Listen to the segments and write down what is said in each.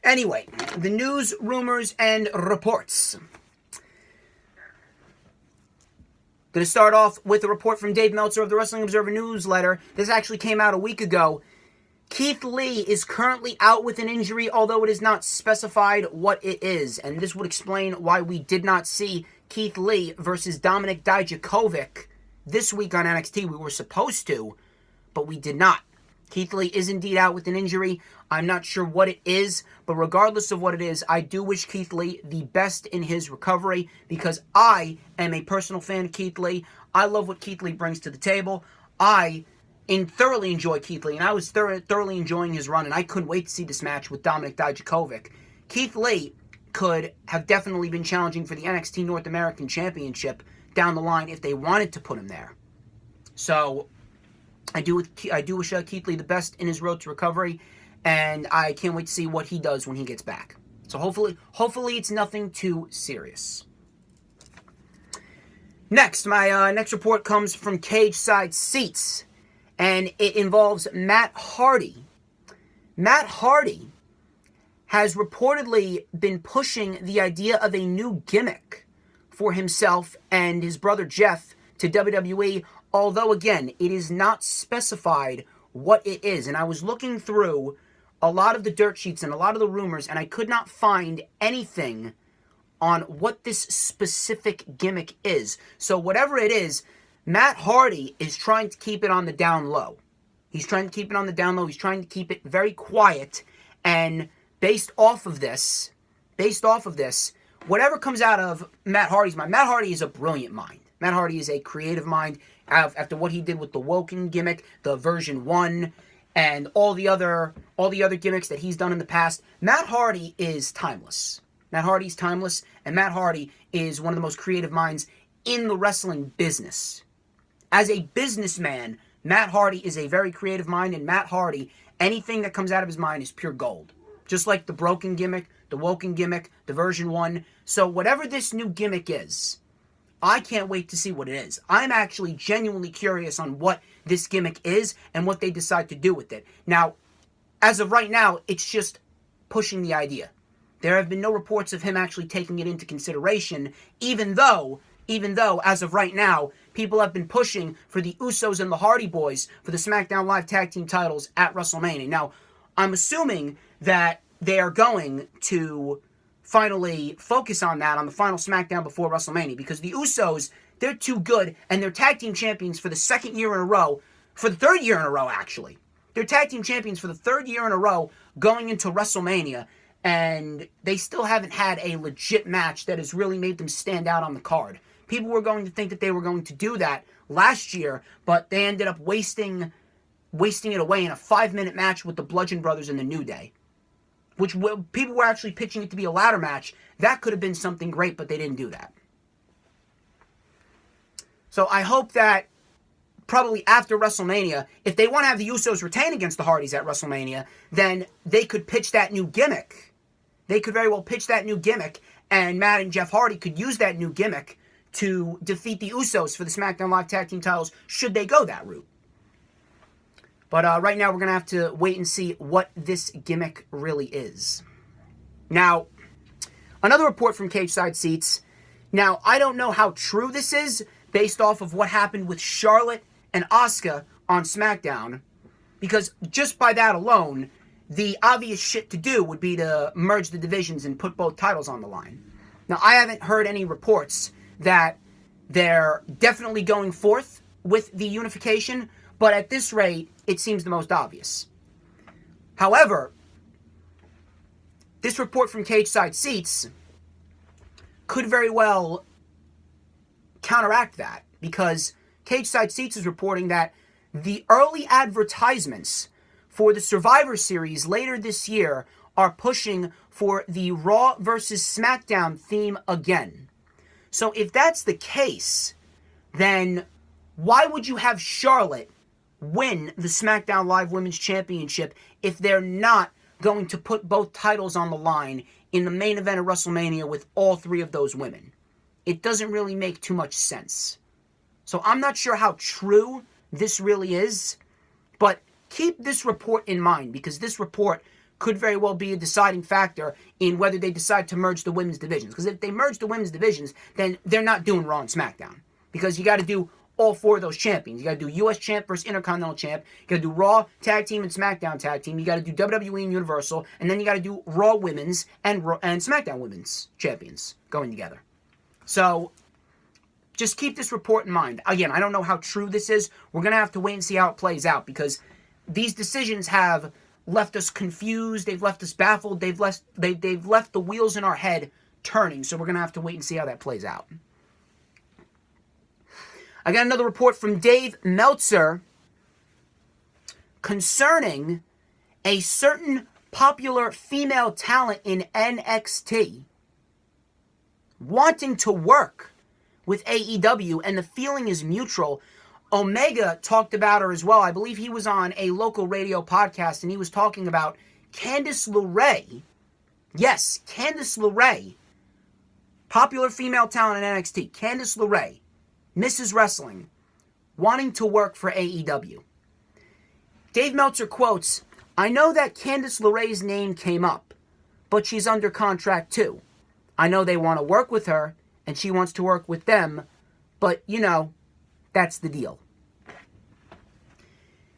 Anyway, the news, rumors, and reports. Going to start off with a report from Dave Meltzer of the Wrestling Observer newsletter. This actually came out a week ago. Keith Lee is currently out with an injury, although it is not specified what it is. And this would explain why we did not see Keith Lee versus Dominik Dijakovic this week on NXT. We were supposed to, but we did not. Keith Lee is indeed out with an injury. I'm not sure what it is, but regardless of what it is, I do wish Keith Lee the best in his recovery because I am a personal fan of Keith Lee. I love what Keith Lee brings to the table. I thoroughly enjoy Keith Lee, and I was thoroughly enjoying his run, and I couldn't wait to see this match with Dominik Dijakovic. Keith Lee could have definitely been challenging for the NXT North American Championship down the line if they wanted to put him there. So I do wish Keith Lee the best in his road to recovery, and I can't wait to see what he does when he gets back. So hopefully it's nothing too serious. Next, my next report comes from Cage Side Seats, and it involves Matt Hardy. Matt Hardy has reportedly been pushing the idea of a new gimmick for himself and his brother Jeff to WWE, although, again, it is not specified what it is. And I was looking through a lot of the dirt sheets and a lot of the rumors, and I could not find anything on what this specific gimmick is. So whatever it is, Matt Hardy is trying to keep it on the down low. He's trying to keep it on the down low. He's trying to keep it very quiet. And based off of this, whatever comes out of Matt Hardy's mind, Matt Hardy is a brilliant mind. Matt Hardy is a creative mind. After what he did with the Woken gimmick, the version 1, and all the other gimmicks that he's done in the past, Matt Hardy is timeless. Matt Hardy's timeless, and Matt Hardy is one of the most creative minds in the wrestling business. As a businessman, Matt Hardy is a very creative mind, and Matt Hardy, anything that comes out of his mind is pure gold. Just like the Broken gimmick, the Woken gimmick, the version 1. So whatever this new gimmick is, I can't wait to see what it is. I'm actually genuinely curious on what this gimmick is and what they decide to do with it. Now, as of right now, it's just pushing the idea. There have been no reports of him actually taking it into consideration, even though, as of right now, people have been pushing for the Usos and the Hardy Boys for the SmackDown Live Tag Team titles at WrestleMania. Now, I'm assuming that they are going to finally focus on that on the final SmackDown before WrestleMania, because the Usos, they're too good, and they're tag team champions for the third year in a row, actually. They're tag team champions for the third year in a row going into WrestleMania, and they still haven't had a legit match that has really made them stand out on the card. People were going to think that they were going to do that last year, but they ended up wasting it away in a 5-minute match with the Bludgeon Brothers and the New Day, which people were actually pitching it to be a ladder match. That could have been something great, but they didn't do that. So I hope that probably after WrestleMania, if they want to have the Usos retain against the Hardys at WrestleMania, then they could pitch that new gimmick. They could very well pitch that new gimmick, and Matt and Jeff Hardy could use that new gimmick to defeat the Usos for the SmackDown Live Tag Team titles, should they go that route. But right now, we're going to have to wait and see what this gimmick really is. Now, another report from Cage Side Seats. Now, I don't know how true this is based off of what happened with Charlotte and Asuka on SmackDown, because just by that alone, the obvious shit to do would be to merge the divisions and put both titles on the line. Now, I haven't heard any reports that they're definitely going forth with the unification, but at this rate, it seems the most obvious. However, this report from Cage Side Seats could very well counteract that, because Cage Side Seats is reporting that the early advertisements for the Survivor Series later this year are pushing for the Raw versus SmackDown theme again. So if that's the case, then why would you have Charlotte win the SmackDown Live Women's Championship if they're not going to put both titles on the line in the main event of WrestleMania with all three of those women? It doesn't really make too much sense. So I'm not sure how true this really is, but keep this report in mind, because this report could very well be a deciding factor in whether they decide to merge the women's divisions. Because if they merge the women's divisions, then they're not doing Raw and SmackDown. Because you got to do all 4 of those champions. You got to do U.S. champ versus Intercontinental champ. You got to do Raw tag team and SmackDown tag team. You got to do WWE and Universal, and then you got to do Raw women's and SmackDown women's champions going together. So just keep this report in mind. Again, I don't know how true this is. We're gonna have to wait and see how it plays out because these decisions have left us confused. They've left us baffled. They've left the wheels in our head turning. So we're gonna have to wait and see how that plays out. I got another report from Dave Meltzer concerning a certain popular female talent in NXT wanting to work with AEW, and the feeling is mutual. Omega talked about her as well. I believe he was on a local radio podcast, and he was talking about Candice LeRae. Yes, Candice LeRae. Popular female talent in NXT. Candice LeRae. Mrs. Wrestling, wanting to work for AEW. Dave Meltzer quotes, "I know that Candice LeRae's name came up, but she's under contract too. I know they want to work with her, and she wants to work with them, but, you know, that's the deal."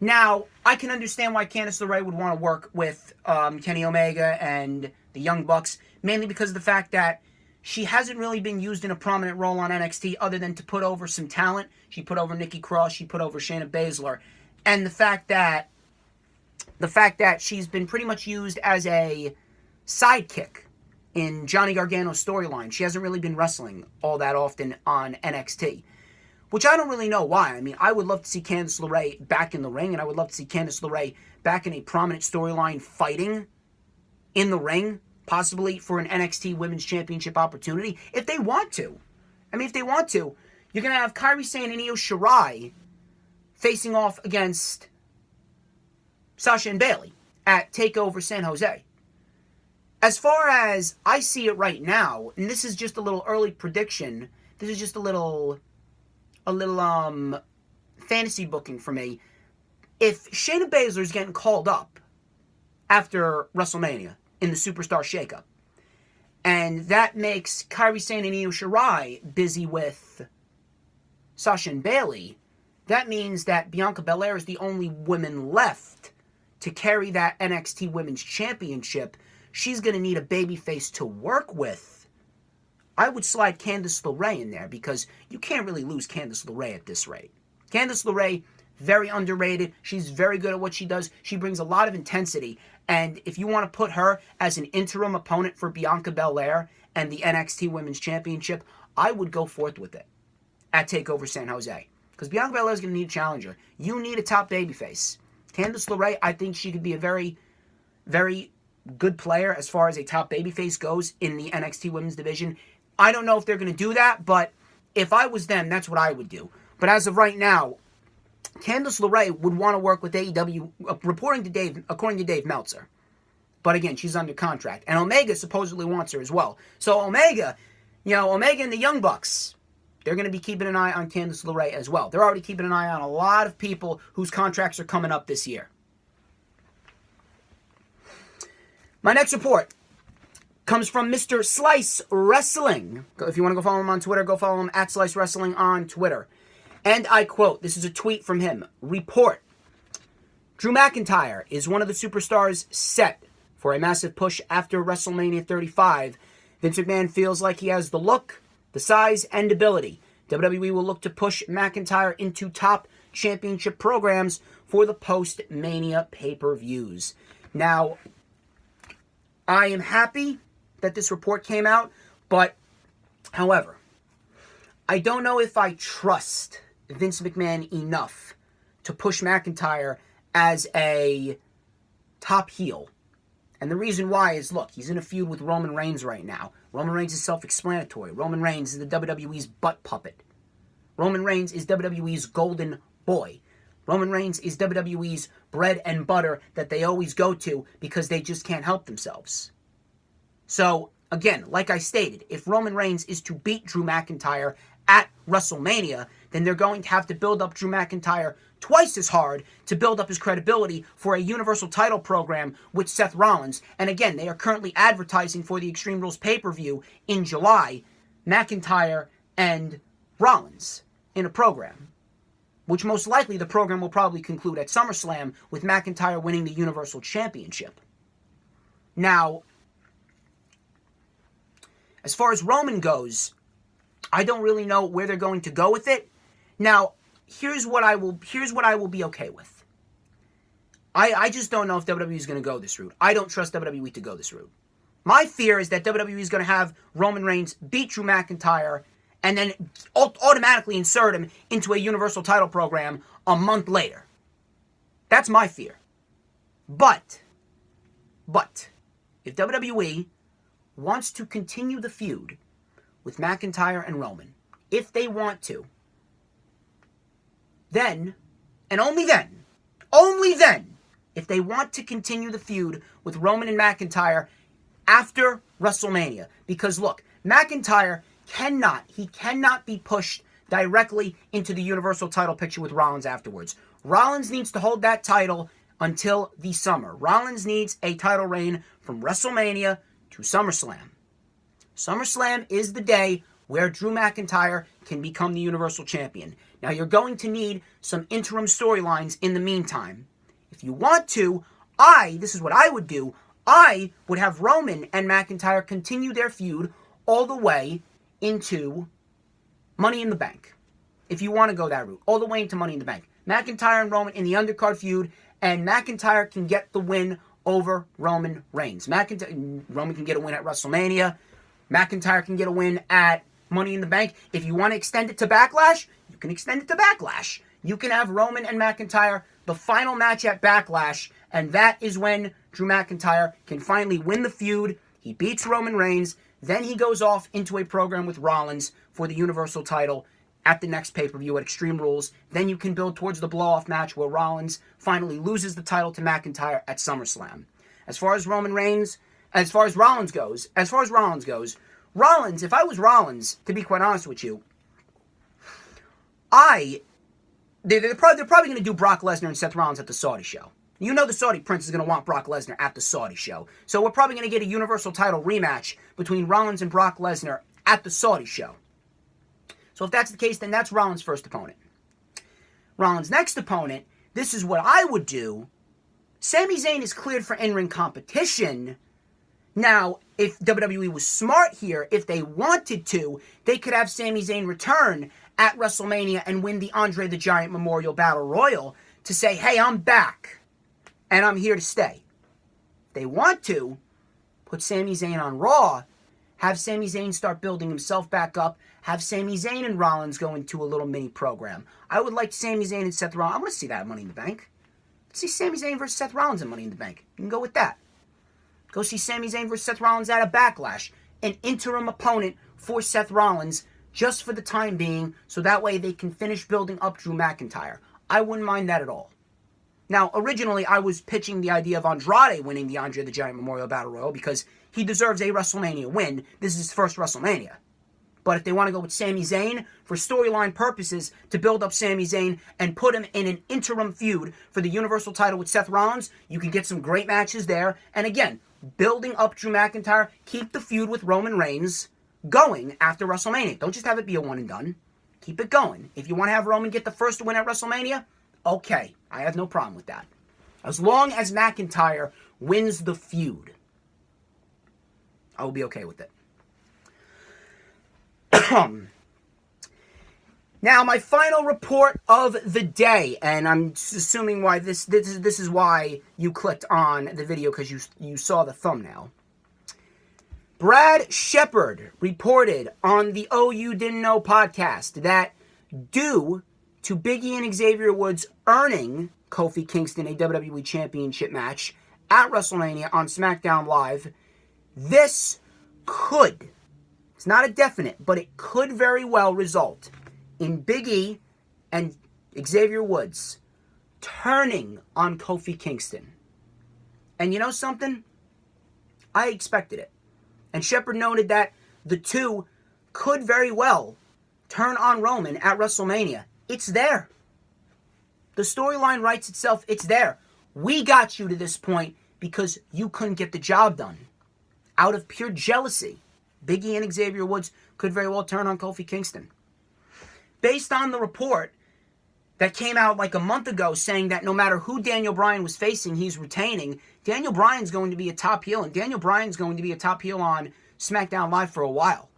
Now, I can understand why Candice LeRae would want to work with Kenny Omega and the Young Bucks, mainly because of the fact that she hasn't really been used in a prominent role on NXT other than to put over some talent. She put over Nikki Cross, she put over Shayna Baszler, and the fact that she's been pretty much used as a sidekick in Johnny Gargano's storyline. She hasn't really been wrestling all that often on NXT, which I don't really know why. I mean, I would love to see Candice LeRae back in the ring, and I would love to see Candice LeRae back in a prominent storyline fighting in the ring, possibly for an NXT Women's Championship opportunity, if they want to. I mean, if they want to, you're going to have Kairi Sane and Io Shirai facing off against Sasha and Bayley at TakeOver San Jose. As far as I see it right now, and this is just a little early prediction, this is just a little fantasy booking for me. If Shayna Baszler is getting called up after WrestleMania in the Superstar Shakeup, and that makes Kairi Sane and Io Shirai busy with Sasha and Bayley, that means that Bianca Belair is the only woman left to carry that NXT Women's Championship. She's going to need a babyface to work with. I would slide Candice LeRae in there because you can't really lose Candice LeRae at this rate. Candice LeRae, very underrated. She's very good at what she does. She brings a lot of intensity. And if you want to put her as an interim opponent for Bianca Belair and the NXT Women's Championship, I would go forth with it at TakeOver San Jose. Because Bianca Belair is going to need a challenger. You need a top babyface. Candice LeRae, I think she could be a very, very good player as far as a top babyface goes in the NXT Women's division. I don't know if they're going to do that, but if I was them, that's what I would do. But as of right now, Candice LeRae would want to work with AEW, according to Dave Meltzer. But again, she's under contract. And Omega supposedly wants her as well. So Omega and the Young Bucks, they're going to be keeping an eye on Candice LeRae as well. They're already keeping an eye on a lot of people whose contracts are coming up this year. My next report comes from Mr. Slice Wrestling. If you want to go follow him on Twitter, go follow him at Slice Wrestling on Twitter. And I quote, this is a tweet from him. Report. Drew McIntyre is one of the superstars set for a massive push after WrestleMania 35. Vince McMahon feels like he has the look, the size, and ability. WWE will look to push McIntyre into top championship programs for the post-Mania pay-per-views. Now, I am happy that this report came out, but, however, I don't know if I trust Vince McMahon enough to push McIntyre as a top heel. And the reason why is, look, he's in a feud with Roman Reigns right now. Roman Reigns is self-explanatory. Roman Reigns is the WWE's butt puppet. Roman Reigns is WWE's golden boy. Roman Reigns is WWE's bread and butter that they always go to because they just can't help themselves. So, again, like I stated, if Roman Reigns is to beat Drew McIntyre at WrestleMania, then they're going to have to build up Drew McIntyre twice as hard to build up his credibility for a Universal title program with Seth Rollins. And again, they are currently advertising for the Extreme Rules pay-per-view in July, McIntyre and Rollins in a program, which most likely the program will probably conclude at SummerSlam with McIntyre winning the Universal Championship. Now, as far as Roman goes, I don't really know where they're going to go with it. Now, here's what I will be okay with. I just don't know if WWE is going to go this route. I don't trust WWE to go this route. My fear is that WWE is going to have Roman Reigns beat Drew McIntyre and then automatically insert him into a Universal title program a month later. That's my fear. But, if WWE wants to continue the feud with McIntyre and Roman, if they want to, then, and only then, if they want to continue the feud with Roman and McIntyre after WrestleMania. Because look, McIntyre cannot be pushed directly into the Universal title picture with Rollins afterwards. Rollins needs to hold that title until the summer. Rollins needs a title reign from WrestleMania to SummerSlam. SummerSlam is the day where Drew McIntyre can become the Universal Champion. Now, you're going to need some interim storylines in the meantime. If you want to, this is what I would do. I would have Roman and McIntyre continue their feud all the way into Money in the Bank. If you want to go that route, all the way into Money in the Bank. McIntyre and Roman in the undercard feud, and McIntyre can get the win over Roman Reigns. Roman can get a win at WrestleMania. McIntyre can get a win at Money in the Bank. If you want to extend it to Backlash, you can extend it to Backlash. You can have Roman and McIntyre the final match at Backlash, and that is when Drew McIntyre can finally win the feud. He beats Roman Reigns, then he goes off into a program with Rollins for the Universal title at the next pay-per-view at Extreme Rules. Then you can build towards the blow-off match where Rollins finally loses the title to McIntyre at SummerSlam. As far as Rollins goes, Rollins, if I was Rollins, to be quite honest with you, they're probably going to do Brock Lesnar and Seth Rollins at the Saudi show. You know the Saudi Prince is going to want Brock Lesnar at the Saudi show. So we're probably going to get a Universal title rematch between Rollins and Brock Lesnar at the Saudi show. So if that's the case, then that's Rollins' first opponent. Rollins' next opponent, this is what I would do. Sami Zayn is cleared for in-ring competition. Now, if WWE was smart here, if they wanted to, they could have Sami Zayn return at WrestleMania and win the Andre the Giant Memorial Battle Royal to say, hey, I'm back, and I'm here to stay. If they want to, put Sami Zayn on Raw, have Sami Zayn start building himself back up, have Sami Zayn and Rollins go into a little mini program. I would like Sami Zayn and Seth Rollins. I want to see that at Money in the Bank. Let's see Sami Zayn versus Seth Rollins at Money in the Bank. You can go with that. Go see Sami Zayn versus Seth Rollins at a Backlash. An interim opponent for Seth Rollins just for the time being, so that way they can finish building up Drew McIntyre. I wouldn't mind that at all. Now, originally, I was pitching the idea of Andrade winning the Andre the Giant Memorial Battle Royal because he deserves a WrestleMania win. This is his first WrestleMania. But if they want to go with Sami Zayn for storyline purposes to build up Sami Zayn and put him in an interim feud for the Universal title with Seth Rollins, you can get some great matches there. And again, building up Drew McIntyre, keep the feud with Roman Reigns going after WrestleMania. Don't just have it be a one and done. Keep it going. If you want to have Roman get the first win at WrestleMania, okay. I have no problem with that. As long as McIntyre wins the feud, I will be okay with it. Now, my final report of the day, and I'm assuming why this is why you clicked on the video, because you saw the thumbnail. Brad Shepard reported on the Oh You Didn't Know podcast that due to Big E and Xavier Woods earning Kofi Kingston a WWE Championship match at WrestleMania on SmackDown Live, this could, it's not a definite, but it could very well result in Big E and Xavier Woods turning on Kofi Kingston. And you know something? I expected it. And Shepard noted that the two could very well turn on Roman at WrestleMania. It's there. The storyline writes itself. It's there. We got you to this point because you couldn't get the job done. Out of pure jealousy, Big E and Xavier Woods could very well turn on Kofi Kingston. Based on the report that came out like a month ago saying that no matter who Daniel Bryan was facing, he's retaining, Daniel Bryan's going to be a top heel, and Daniel Bryan's going to be a top heel on SmackDown Live for a while.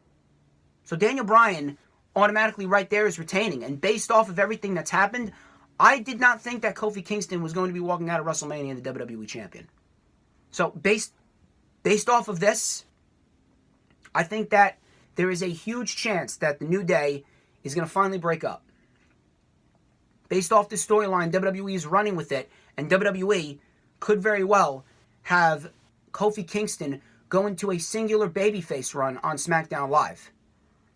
So Daniel Bryan automatically right there is retaining, and based off of everything that's happened, I did not think that Kofi Kingston was going to be walking out of WrestleMania the WWE Champion. So based off of this, I think that there is a huge chance that the New Day is going to finally break up. Based off this storyline, WWE is running with it, and WWE could very well have Kofi Kingston go into a singular babyface run on SmackDown Live.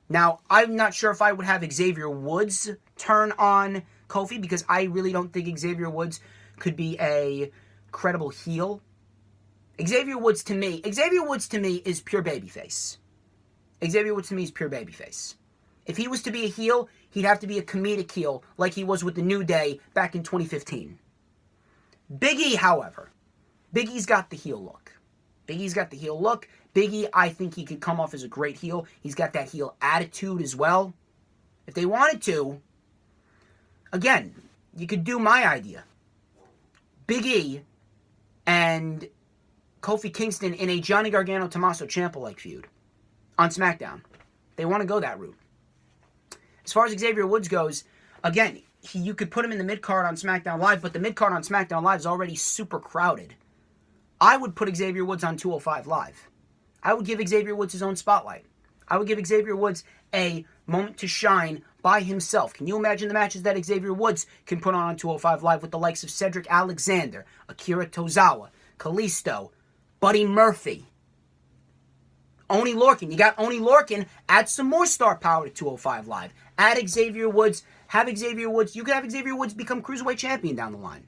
Now, I'm not sure if I would have Xavier Woods turn on Kofi, because I really don't think Xavier Woods could be a credible heel. Xavier Woods to me is pure babyface. Xavier Woods to me is pure babyface. If he was to be a heel, he'd have to be a comedic heel like he was with the New Day back in 2015. Big E, however, Big E's got the heel look. Big E's got the heel look. Big E, I think he could come off as a great heel. He's got that heel attitude as well. If they wanted to, again, you could do my idea. Big E and Kofi Kingston in a Johnny Gargano-Tommaso Ciampa-like feud on SmackDown. They want to go that route. As far as Xavier Woods goes, again, you could put him in the mid-card on SmackDown Live, but the mid-card on SmackDown Live is already super crowded. I would put Xavier Woods on 205 Live. I would give Xavier Woods his own spotlight. I would give Xavier Woods a moment to shine by himself. Can you imagine the matches that Xavier Woods can put on 205 Live with the likes of Cedric Alexander, Akira Tozawa, Kalisto, Buddy Murphy, Oney Lorcan? You got Oney Lorcan. Add some more star power to 205 Live. Add Xavier Woods. Have Xavier Woods. You could have Xavier Woods become Cruiserweight Champion down the line.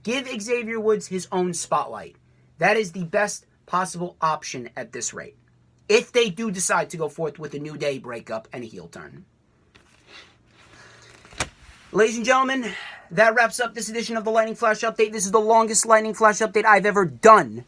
Give Xavier Woods his own spotlight. That is the best possible option at this rate, if they do decide to go forth with a New Day breakup and a heel turn. Ladies and gentlemen, that wraps up this edition of the Lightning Flash Update. This is the longest Lightning Flash Update I've ever done.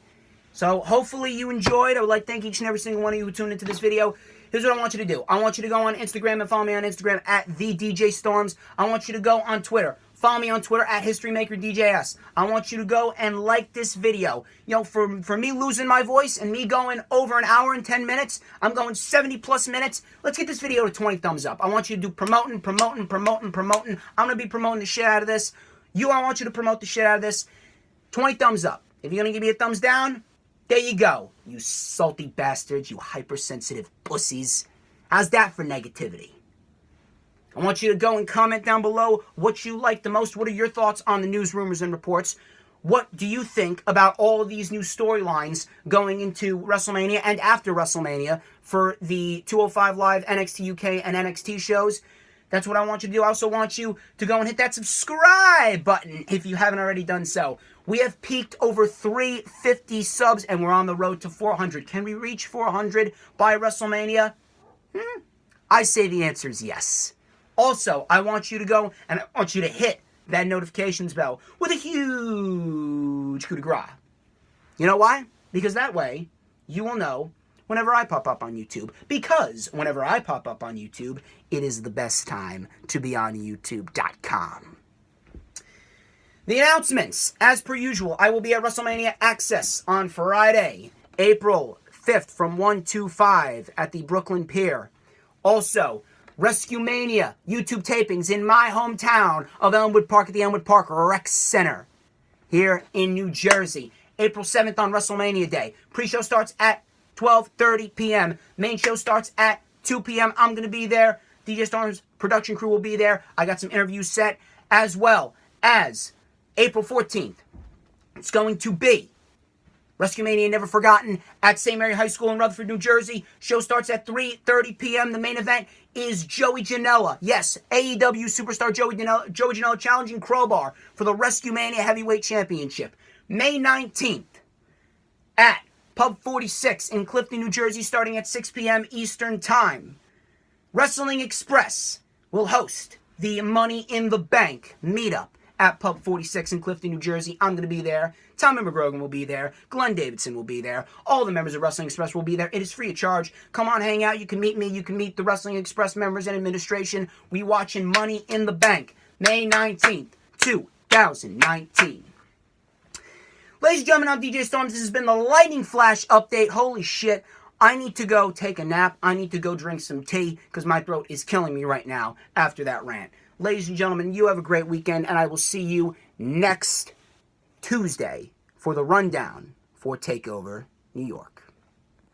So hopefully you enjoyed. I would like to thank each and every single one of you who tuned into this video. Here's what I want you to do. I want you to go on Instagram and follow me on Instagram at TheDJStorms. I want you to go on Twitter. Follow me on Twitter at HistoryMakerDJS. I want you to go and like this video. You know, for me losing my voice and me going over an hour and 10 minutes, I'm going 70 plus minutes. Let's get this video to 20 thumbs up. I want you to do promoting. I'm going to be promoting the shit out of this. I want you to promote the shit out of this. 20 thumbs up. If you're going to give me a thumbs down, there you go. You salty bastards, you hypersensitive pussies. How's that for negativity? I want you to go and comment down below what you like the most. What are your thoughts on the news, rumors, and reports? What do you think about all of these new storylines going into WrestleMania and after WrestleMania for the 205 Live, NXT UK, and NXT shows? That's what I want you to do. I also want you to go and hit that subscribe button if you haven't already done so. We have peaked over 350 subs, and we're on the road to 400. Can we reach 400 by WrestleMania? I say the answer is yes. Also, I want you to go and I want you to hit that notifications bell with a huge coup de grace. You know why? Because that way you will know whenever I pop up on YouTube. Because whenever I pop up on YouTube, it is the best time to be on YouTube.com. The announcements. As per usual, I will be at WrestleMania Access on Friday, April 5th from 1 to 5 at the Brooklyn Pier. Also, Rescue Mania YouTube tapings in my hometown of Elmwood Park at the Elmwood Park Rec Center here in New Jersey. April 7th on WrestleMania Day. Pre-show starts at 12:30 p.m. Main show starts at 2 p.m. I'm going to be there. DJ Storm's production crew will be there. I got some interviews set, as well as April 14th. It's going to be Rescue Mania Never Forgotten at St. Mary High School in Rutherford, New Jersey. Show starts at 3:30 p.m. The main event is Joey Janela. Yes, AEW superstar Joey Janela challenging Crowbar for the Rescue Mania Heavyweight Championship. May 19th at Pub 46 in Clifton, New Jersey, starting at 6 p.m. Eastern Time. Wrestling Express will host the Money in the Bank meetup at Pub 46 in Clifton, New Jersey. I'm going to be there. Tommy McGrogan will be there. Glenn Davidson will be there. All the members of Wrestling Express will be there. It is free of charge. Come on, hang out. You can meet me. You can meet the Wrestling Express members and administration. We watching Money in the Bank, May 19th, 2019. Ladies and gentlemen, I'm DJ Storms. This has been the Lightning Flash update. Holy shit. I need to go take a nap. I need to go drink some tea because my throat is killing me right now after that rant. Ladies and gentlemen, you have a great weekend, and I will see you next Tuesday for the rundown for TakeOver New York.